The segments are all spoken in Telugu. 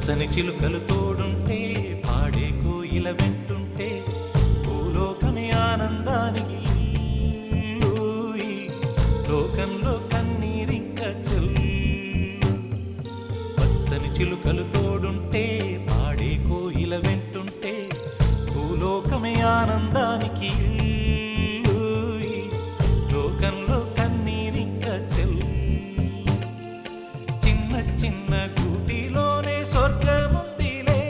పచ్చని చిలుకలు తోడుంటే పాడే కోయిల వెంటుంటే భూలోకమే ఆనందానికి లోకంలో కన్నీరింక చెల్లు. పచ్చని చిలుకలు తోడుంటే పాడే కోయిల వెంటుంటే భూలోకమే ఆనందానికి లోకంలో కన్నీరింక చెల్లు. చిన్న చిన్న గూటిలోనే స్వర్గముందిలే,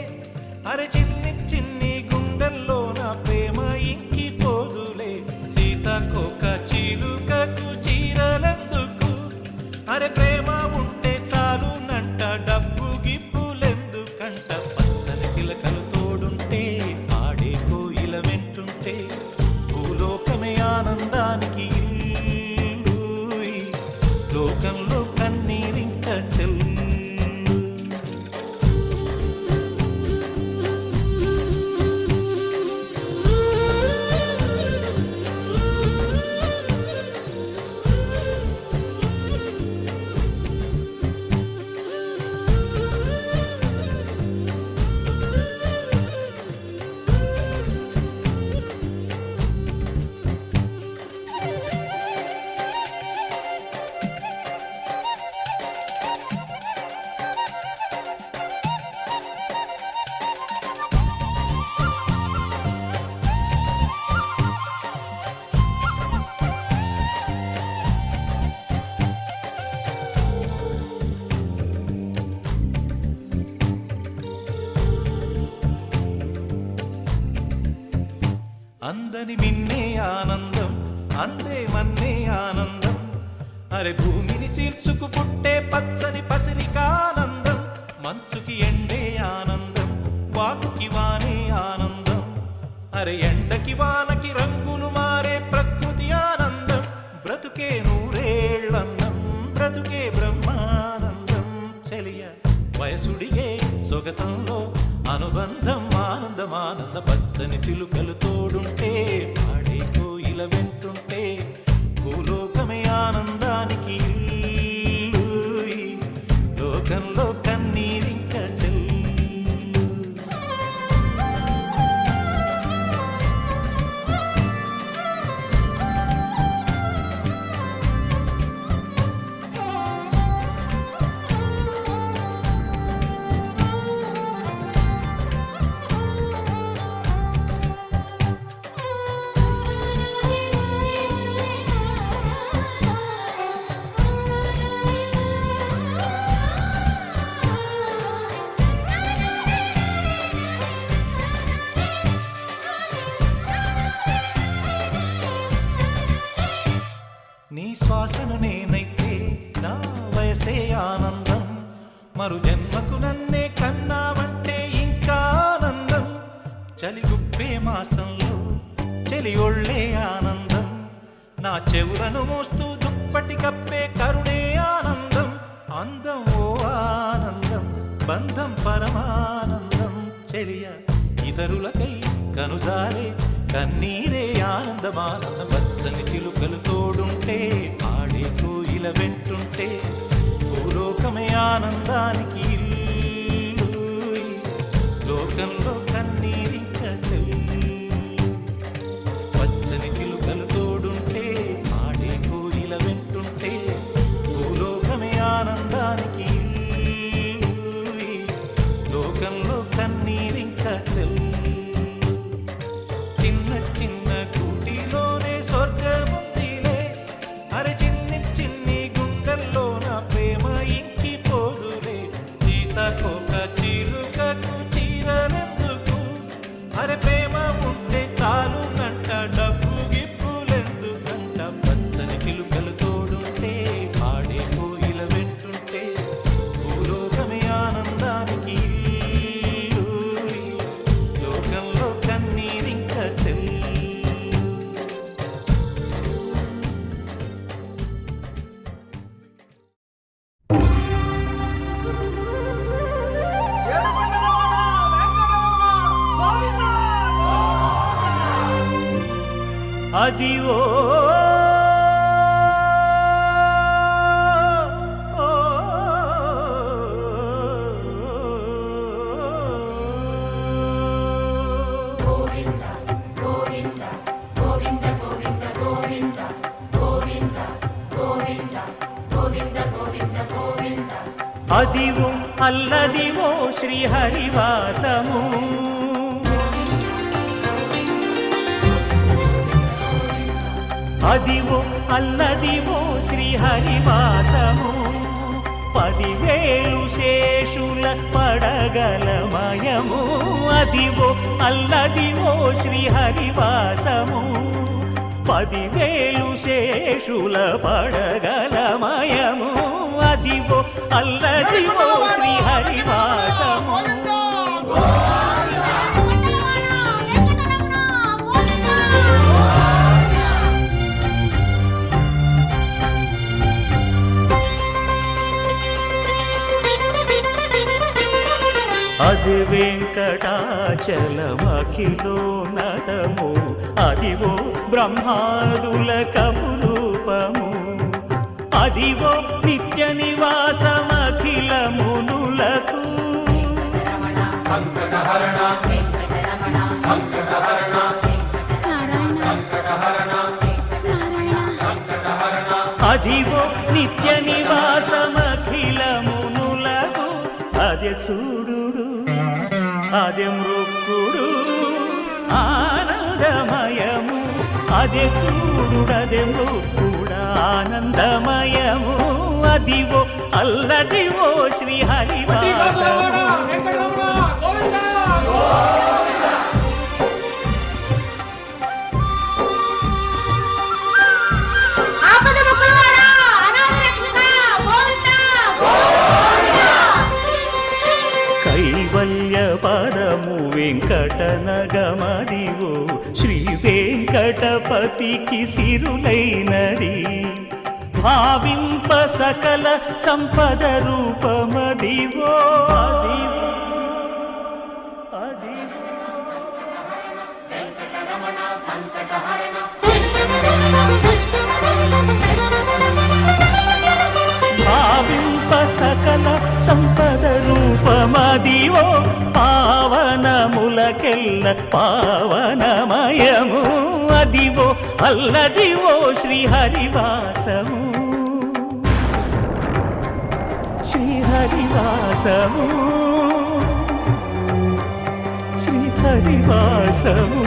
అరే చిన్ని చిన్ని గుండెల్లో నా ప్రేమ ఇంకిపోదులే. సీతాకోక చిలుకకు చీరలెందుకు, అరే ప్రేమ ఉంటే చాలునంట, డబ్బు గిప్పులెందుకంట. పచ్చని చిలకలు తోడుంటే పాడే కోయిల వెంటుంటే భూలోకమే ఆనందానికి లోకంలో కన్నీరింక చెల్లు. అందని మిన్నే ఆనందం, అందే మన్నే ఆనందం, అరే భూమిని చీల్చుకు పుట్టే పచ్చని పసిరికానందం. మంచుకి ఎండే ఆనందం, వాకుకి వానే ఆనందం, అరే ఎండకి వానకి రంగులు మారే ప్రకృతి ఆనందం. బ్రతుకే నూరేళ్ళన్నం, బ్రతుకే బ్రహ్మానందం. చెలియ వయసుడిగే సొగతంలో అనుబంధం ఆనందమానంద. పచ్చని చిలుకలు తోడుంటే పాడే కోయిల వెంటుంటే భూలోకమే ఆనందానికి లోకంలో కన్నీరింక చెల్లు. నీ శ్వాసను నేనైతే నా వయసే ఆనందం, మరు జన్మకు నన్నే కన్నావంటే ఇంకా ఆనందం. చలిగుప్పే మాసంలో చెలి ఒళ్ళే ఆనందం, నా చెవులను మోస్తూ దుప్పటి కప్పే కరుణే ఆనందం. అందం ఓ ఆనందం, బంధం పరమానందం. చెలియ ఇతరులకై కనుజారే కన్నీరే ఆనందమానందం. పచ్చని చిలుకలు తోడుంటే పాడే కోయిల వెంటుంటే భూలోకమే ఆనందానికి లోకంలో కన్నీరింక చెల్లు. పచ్చని చిలుకలు తోడుంటే పాడే కోయిల వెంటుంటే భూలోకమే ఆనందానికి లోకంలో కన్నీరింక చెల్లు. చిన్న చిన్న గూటిలోనే స్వర్గముందిలే, అరే చిన్ని చిన్ని గుండెల్లో నా ప్రేమ ఇంకిపోదులే. సీతాకోక చిలుకకు చీరలెందుకు, అరే ప్రేమ ఉంటే చాలునంట, డబ్బు గిప్పులెందుకంట. పచ్చని చిలుకలు తోడుంటే పాడే కోయిల వెంటుంటే భూలోకమే ఆనందానికి లోకంలో కన్నీరింక చెల్లు. అదివో అదివో అల్లదివో శ్రీహరివాసము అదివో అల్లదివో శ్రీహరివాసము 10,000 శేషుల పడగలమయము అదివో అల్లదివో శ్రీహరివాసము 10,000 శేషుల పడగలమయము అదివో అల్లదివో శ్రీహరివాసము అది వెంకటాచలమఖిలో నటము అదివో బ్రహ్మాదుల కపురూపము అదివో నిత్య నివాసమఖిల మునులకు సంకటహరణ సంకటహరణ సంకటహరణ సంకటహరణ అదివో నిత్య నివాసమఖిల మునులకు అదే చూడు అదే మృక్కుడు ఆనందమయము అదే చూడుడదే మృక్కుడు ఆనందమయము అదివో అల్లదివో శ్రీహరివాసము పరము వెంకటనగమదివో శ్రీ వెంకటపతికి సిరులైనది భావింప సకల సంపద రూపమదివో భావింప సకల సంపద రూపమదివో పావనములకెల్ల పావనమయము అదివో అల్లదివో శ్రీహరివాసము శ్రీహరివాసము శ్రీహరివాసము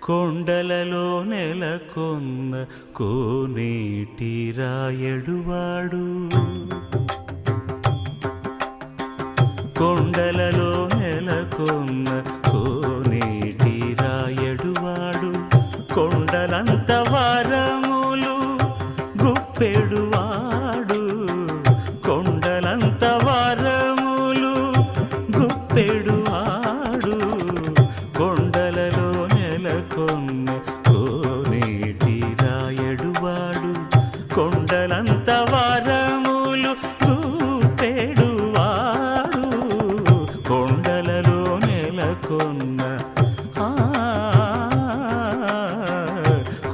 కొండలలో నెలకొన్న కోనేటి రాయడువాడు కొండలలో నెలకొన్న కోనేటి రాయడువాడు కొండలంత వారములు గుప్పెడువాడు కొండలంత వారములు గుప్పెడువాడు కొండలలో నెలకొన్న కోనేటి రాయడువాడు కొండలంత వారములు గుప్పెడువాడు కొండలలో నెలకొన్న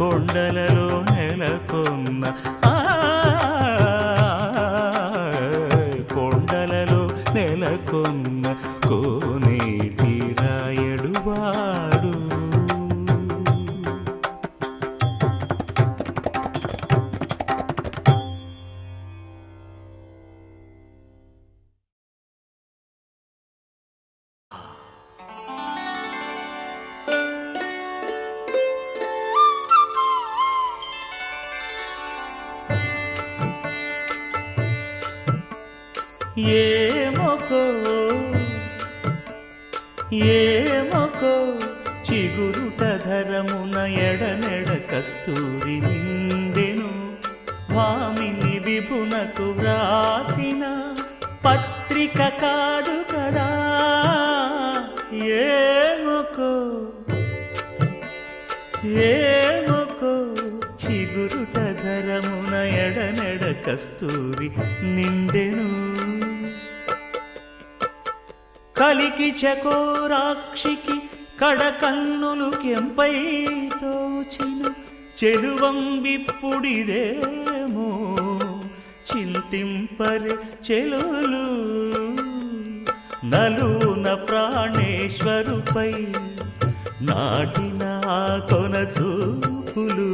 కొండలలో నెలకొన్న కొండలలో నెలకొన్న కోనేటి రాయడువాడు ఏమో ఏమొకో చిగురుట ధరమున ఎడనెడ కస్తూరి నిండెను భామిని విభునకు వ్రాసిన పత్రిక కాదు కదా ఏమొకో చిగురుట ధరమున ఎడనెడ కస్తూరి నిండెను కలికి చకోరాక్షికి కడకన్నులు కెంపై తోచిన చెలువంబిప్పుడిదేమో చింతింపరే చెలులు నలున ప్రాణేశ్వరుపై నాటిన కొన చూపులు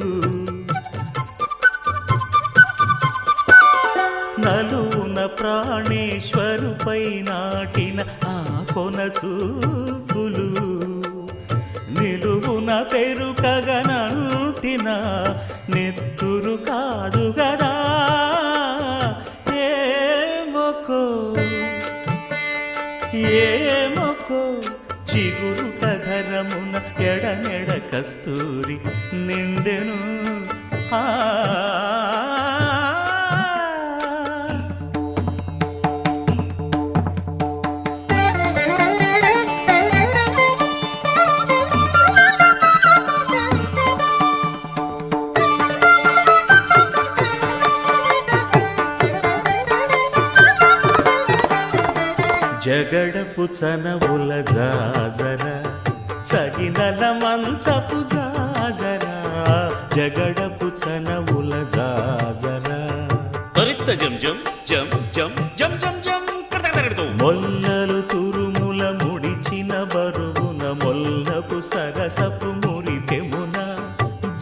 నలున ప్రాణేశ్వరుపై నాటిన ఆ కొన చూపులు నిలువున పెరుకగనంటిన నెత్తురు కాదు గదా ఏమొకో చిగురుట ధరమున ఎడనెడ కస్తూరి నిండెను జగడపు చనవుల జాజర సగినల మంచపు జాజర జగడపు చనవుల జాజర పరిత్త జం జం జం జం జం జం జం కడతగడతో మొల్లలు తురుముల ముడిచిన బరువున మొల్లపు సరసపు మురిపెమున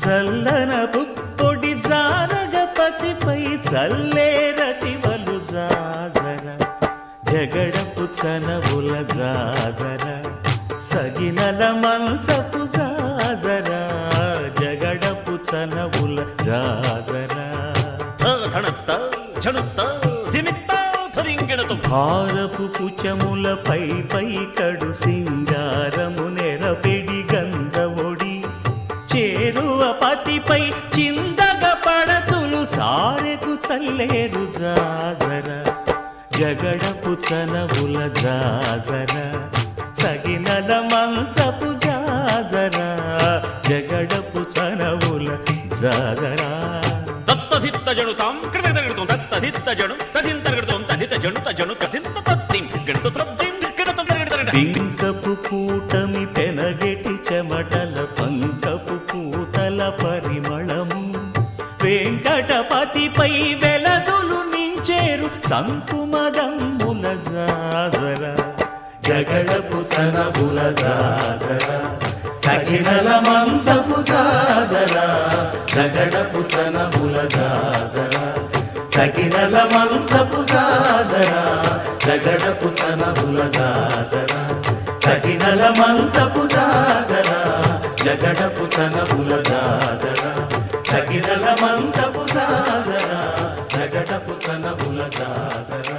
జల్లన పుప్పొడి జానగపతిపై చల్లేరతివలు జాజర జగడపు చనవుల జాజర సగినల మంచపు జాజర జగడపు చనవుల జాజర భారపు కుచములపై పై కడు సింగారము నెరపెడి గంధవొడి చేరువ పతిపై చిందగ పడతులు సారెకు చల్లేరు జాజర జగడపు చనవుల జాజర సగినల మంచపు జాజర జగడపు చనవుల జాజర దత్తధిత్త జణుతాం కడతగడతో దత్తధిత్త జణు తదింతగడతో తదిత జణు తజణు కథింత తత్తిం గణత త్రబ్దిం గణతం తగడతగడ పింకపు కూటమి పెనగెటి చెమటల పంకపు పూతల పరిమళము వెంకటపతిపై వెలదులు నించేరు సంకుమదమ్ముల జాజర జగడపు చనవుల జాజర సగినల మంచపు జాజర జగడపు చనవుల జాజర సగినల మంచపు జాజర జగడపు చనవుల జాజర సగినల మంచపు జాజర జగడపు చనవుల జాజర సగినల మంచపు జాజర జగడపు చనవుల జాజర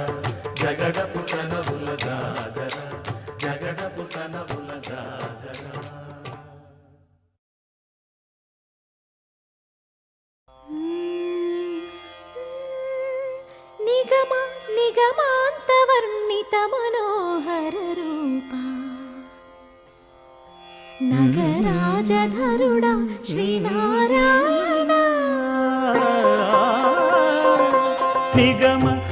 జగడపు చనవుల జాజర జగడపు చనవుల జాజర నిగమాంతవర్ణిత మనోహర రూప నగరాజధరుడా శ్రీనారాయణ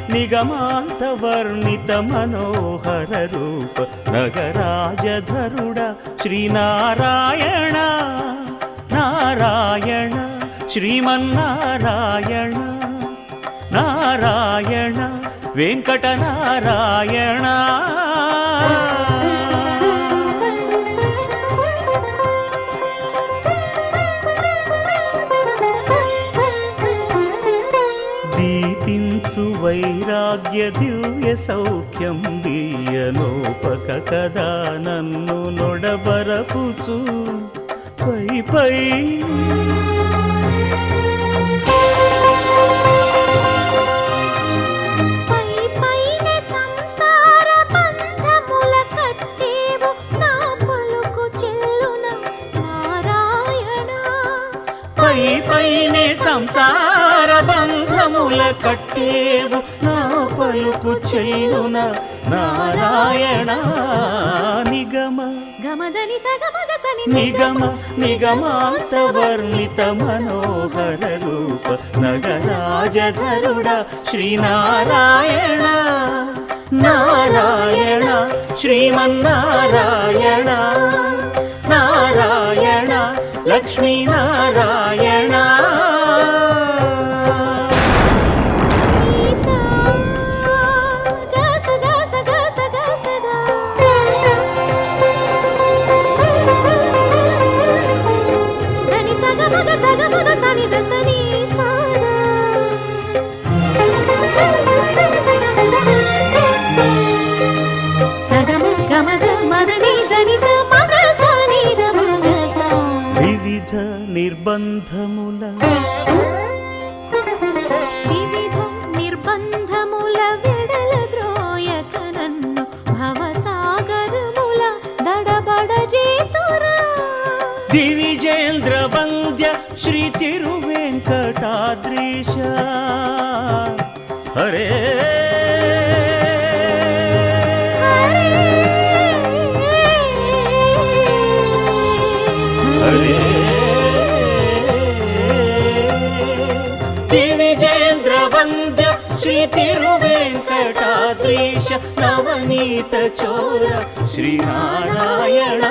నిగమాంతవర్ణిత మనోహర రూప నగరాజధరుడ శ్రీనారాయణ నారాయణ శ్రీమన్నారాయణ నారాయణ వెంకటనారాయణ దీపించు వైరాగ్య దివ్య సౌఖ్యం దీయనోపక కదా నన్ను నొడబరపుచు పై పై పైన సంసార బంధముల కట్టేవు నా కట్టేవు నా పలుకు చెల్లున నారాయణ నిగమ గమదని సగమగసని నిగమ నిగమాంత వర్ణిత మనోహర రూప నగరాజధరుడ శ్రీనారాయణ నారాయణ శ్రీమన్నారాయణ నారాయణ లక్ష్మీనారాయణ ఈసా గస గస గస గసదా దని సగమగ సని దసని సాదా సగమ గమగ మదని దని స మగ సని దమగ సా వివిధ నిర్బంధముల వివిధ నిర్బంధముల వెడల ద్రోయక నన్ను భవసాగరముల దడబడ చేతురా దివిజేంద్ర వంద్య శ్రీ తిరువెంకటాద్రీశ హరే హరే దివిజేంద్ర వంద్య శ్రీ తిరువెంకటాద్రీశ నవనీత చోర శ్రీనారాయణ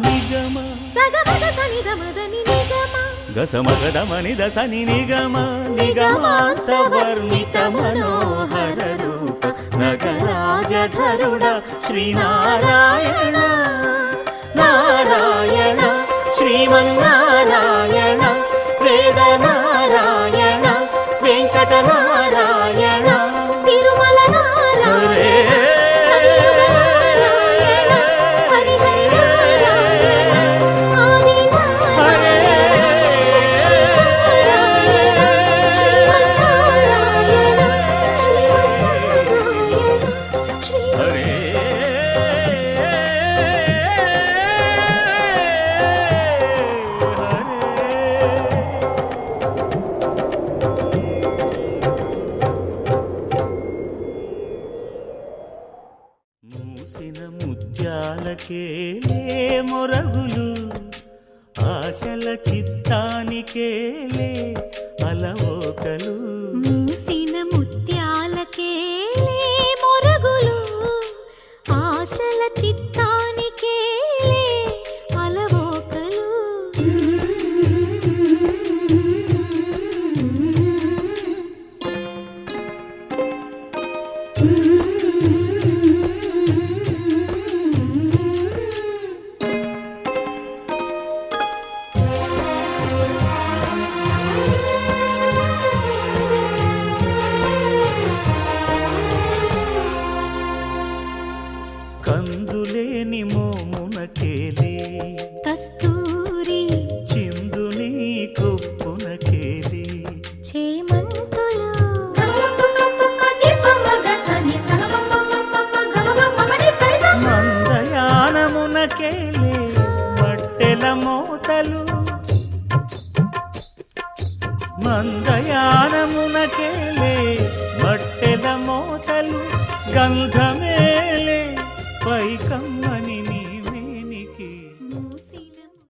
నిగమ సగమగ సని దమదని నిగమ గసమగదమని దసని నిగమ నిగమాంత వర్ణిత మనోహర రూప నగరాజధరుడ శ్రీనారాయణ నారాయణ శ్రీమన్నారాయణ వేదనారాయణ వెంకటనారాయణ తిరుమల నారాయణ హరి హరి నారాయణ ఆది హరే మూసిన ముత్యాలకేలే మొరగులు ఆశల చిత్తానికేలే అలవోకలు మూసిన ముత్యాలకే మొరగులు ఆశల చిత్తానికే అలవోకలు కందులేని మోమునకేలే కస్తూరి చిందుని కొప్పునకేలే చేమంతులు మందయానమునకేలే మట్టెల మోతలు మందయానమునకేలే మట్టెల మోతలు గంధమే